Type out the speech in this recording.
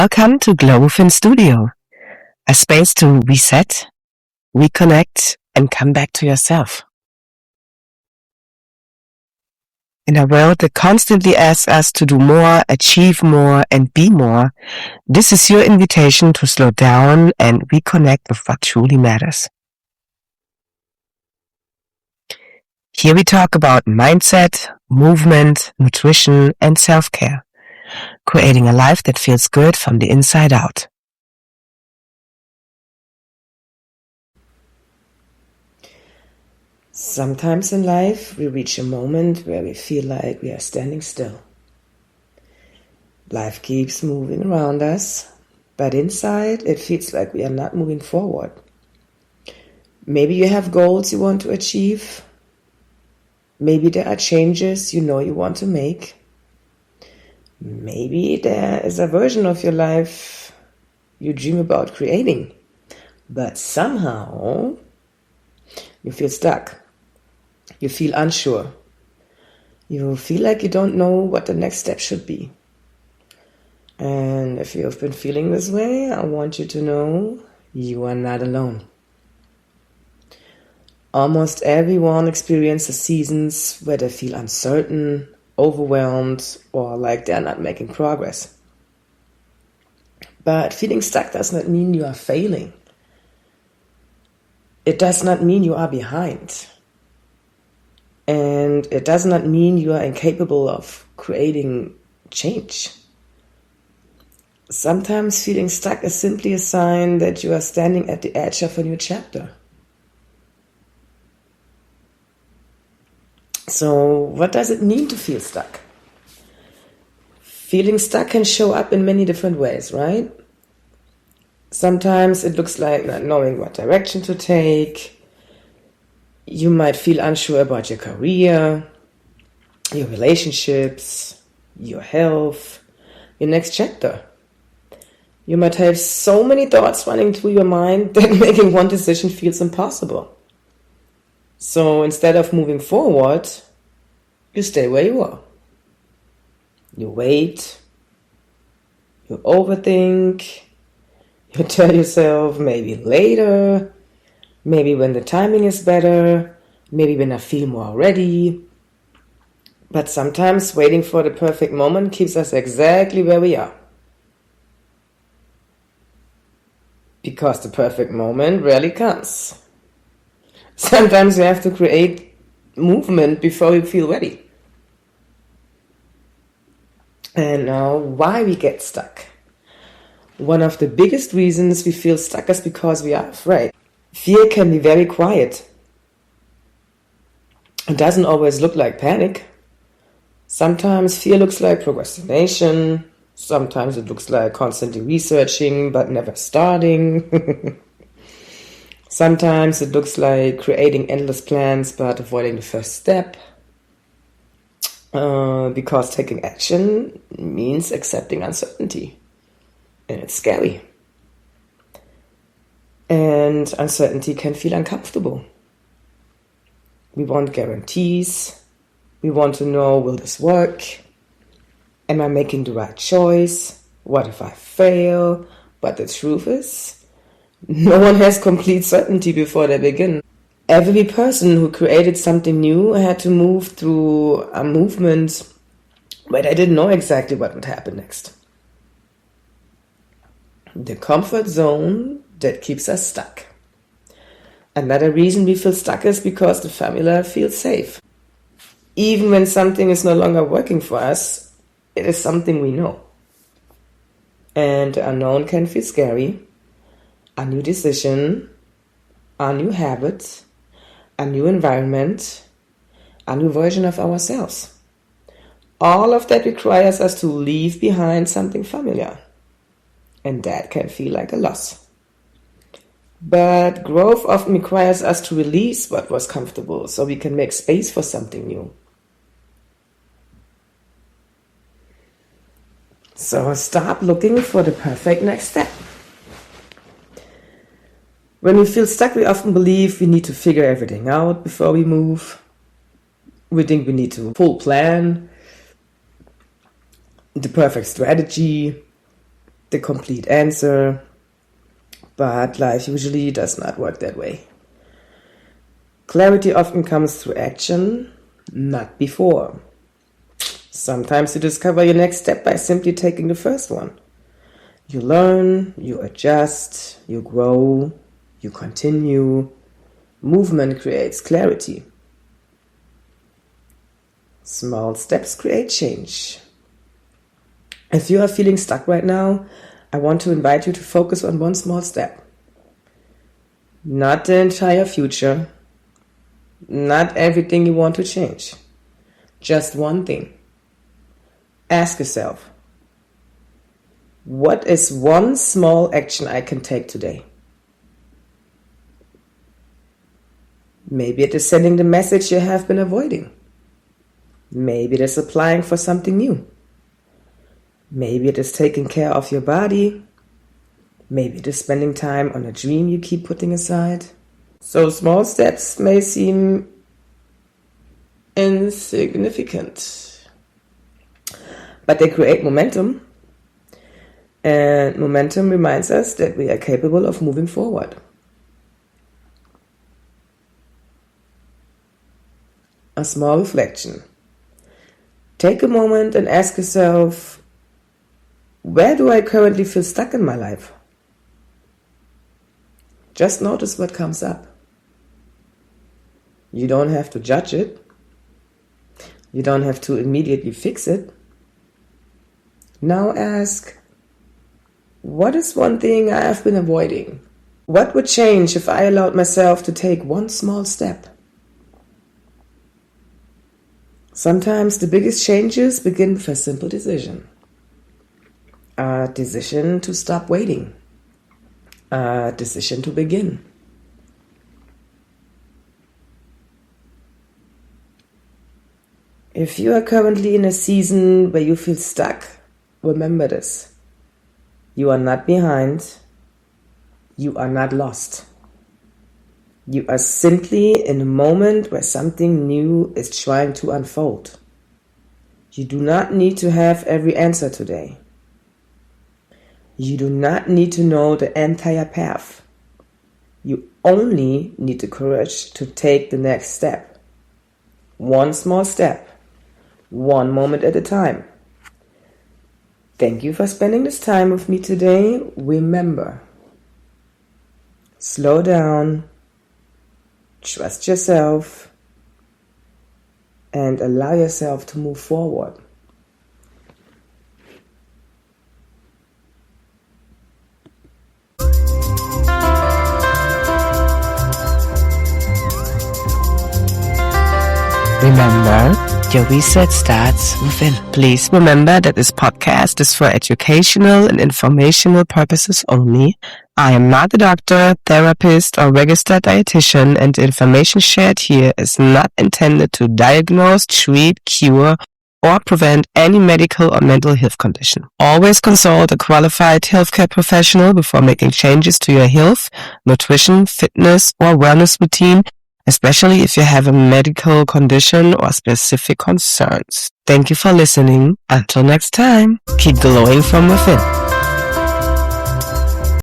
Welcome to Globofin Studio, a space to reset, reconnect, and come back to yourself. In a world that constantly asks us to do more, achieve more, and be more, this is your invitation to slow down and reconnect with what truly matters. Here we talk about mindset, movement, nutrition, and self-care, creating a life that feels good from the inside out. Sometimes in life, we reach a moment where we feel like we are standing still. Life keeps moving around us, but inside it feels like we are not moving forward. Maybe you have goals you want to achieve. Maybe there are changes you know you want to make. Maybe there is a version of your life you dream about creating, but somehow you feel stuck. You feel unsure. You feel like you don't know what the next step should be. And if you've been feeling this way, I want you to know you are not alone. Almost everyone experiences seasons where they feel uncertain, overwhelmed, or like they're not making progress. But feeling stuck does not mean you are failing. It does not mean you are behind. And it does not mean you are incapable of creating change. Sometimes feeling stuck is simply a sign that you are standing at the edge of a new chapter. So, what does it mean to feel stuck? Feeling stuck can show up in many different ways, right? Sometimes it looks like not knowing what direction to take. You might feel unsure about your career, your relationships, your health, your next chapter. You might have so many thoughts running through your mind that making one decision feels impossible. So instead of moving forward, you stay where you are. You wait, you overthink, you tell yourself maybe later, maybe when the timing is better, maybe when I feel more ready. But sometimes waiting for the perfect moment keeps us exactly where we are. Because the perfect moment rarely comes. Sometimes you have to create movement before you feel ready. And now, why we get stuck? One of the biggest reasons we feel stuck is because we are afraid. Fear can be very quiet. It doesn't always look like panic. Sometimes fear looks like procrastination. Sometimes it looks like constantly researching but never starting. Sometimes it looks like creating endless plans but avoiding the first step. Because taking action means accepting uncertainty. And it's scary. And uncertainty can feel uncomfortable. We want guarantees. We want to know, will this work? Am I making the right choice? What if I fail? But the truth is, no one has complete certainty before they begin. Every person who created something new had to move through a movement where they didn't know exactly what would happen next. The comfort zone that keeps us stuck. Another reason we feel stuck is because the familiar feels safe. Even when something is no longer working for us, it is something we know. And the unknown can feel scary. A new decision, a new habit, a new environment, a new version of ourselves. All of that requires us to leave behind something familiar. And that can feel like a loss. But growth often requires us to release what was comfortable so we can make space for something new. So stop looking for the perfect next step. When we feel stuck, we often believe we need to figure everything out before we move. We think we need to full plan, the perfect strategy, the complete answer, but life usually does not work that way. Clarity often comes through action, not before. Sometimes you discover your next step by simply taking the first one. You learn, you adjust, you grow, you continue. Movement creates clarity. Small steps create change. If you are feeling stuck right now, I want to invite you to focus on one small step. Not the entire future, not everything you want to change. Just one thing. Ask yourself, what is one small action I can take today? Maybe it is sending the message you have been avoiding. Maybe it is applying for something new. Maybe it is taking care of your body. Maybe it is spending time on a dream you keep putting aside. So small steps may seem insignificant, but they create momentum. And momentum reminds us that we are capable of moving forward. A small reflection. Take a moment and ask yourself, where do I currently feel stuck in my life? Just notice what comes up. You don't have to judge it. You don't have to immediately fix it. Now ask, what is one thing I have been avoiding? What would change if I allowed myself to take one small step? Sometimes the biggest changes begin with a simple decision. A decision to stop waiting. A decision to begin. If you are currently in a season where you feel stuck, remember this. You are not behind. You are not lost. You are simply in a moment where something new is trying to unfold. You do not need to have every answer today. You do not need to know the entire path. You only need the courage to take the next step. One small step. One moment at a time. Thank you for spending this time with me today. Remember, slow down, trust yourself, and allow yourself to move forward. Remember, your reset starts within. Please remember that this podcast is for educational and informational purposes only. I am not a doctor, therapist, or registered dietitian, and the information shared here is not intended to diagnose, treat, cure, or prevent any medical or mental health condition. Always consult a qualified healthcare professional before making changes to your health, nutrition, fitness, or wellness routine, especially if you have a medical condition or specific concerns. Thank you for listening. Until next time, keep glowing from within.